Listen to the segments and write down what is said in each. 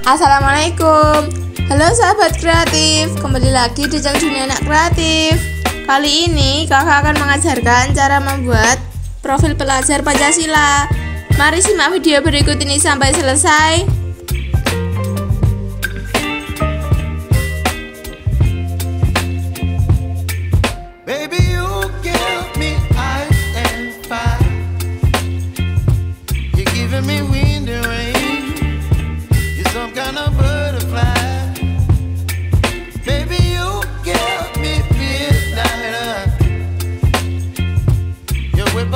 Assalamualaikum. Halo sahabat kreatif, kembali lagi di channel Dunia Anak Kreatif. Kali ini kakak akan mengajarkan cara membuat profil pelajar Pancasila. Mari simak video berikut ini sampai selesai.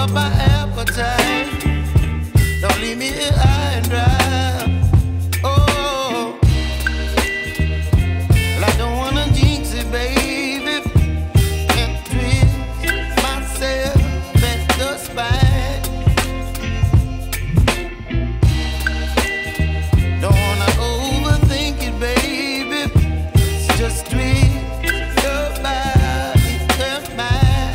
My appetite, don't leave me here high and dry. Oh, well, I don't wanna jinx it, baby, and twist myself at the spine. Don't wanna overthink it, baby, it's just twist your body and mine.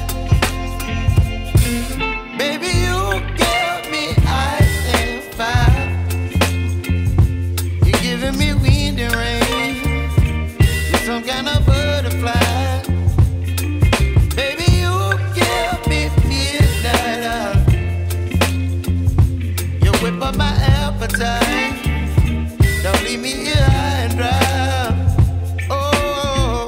Some kind of butterfly, baby, you give me midnight. You whip up my appetite, don't leave me here high and dry. Oh,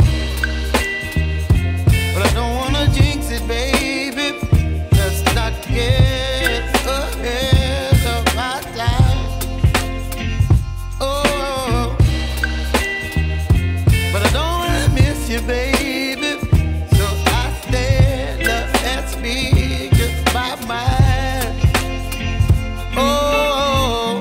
but I don't wanna jinx it, baby. Let's not get ahead of my time. Oh, but I don't wanna miss you, baby. So I stand up and speak just my mind. Oh,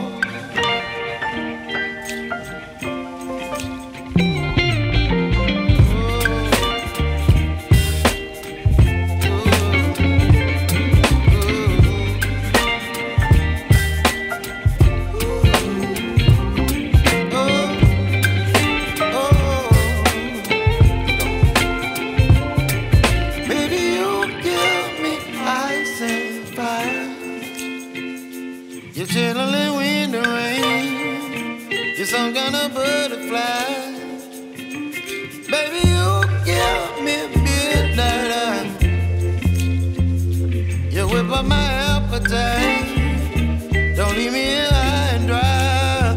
you're chilling in the rain. You're some kind of butterfly. Baby, you give me midnight. You whip up my appetite. Don't leave me here high and dry.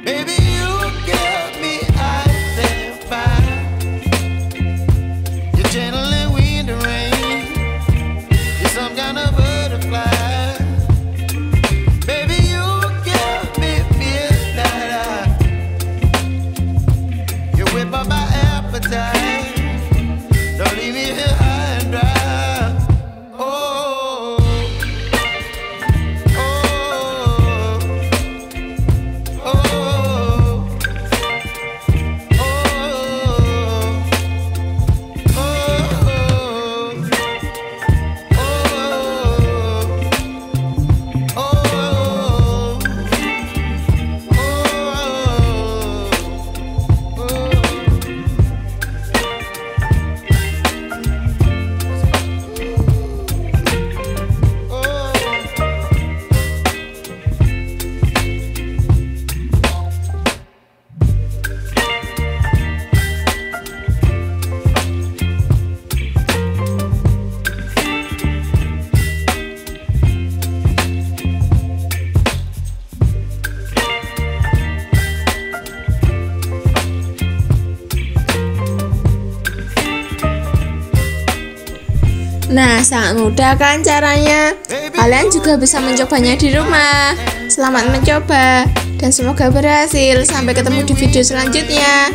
Baby, you give me ice and fire. You're channeling wind and rain. You're some kind of butterfly. Don't leave me here high and dry. Oh, oh, oh, oh, Nah, sangat mudah kan caranya? Kalian juga bisa mencobanya di rumah. Selamat mencoba dan semoga berhasil. Sampai ketemu di video selanjutnya.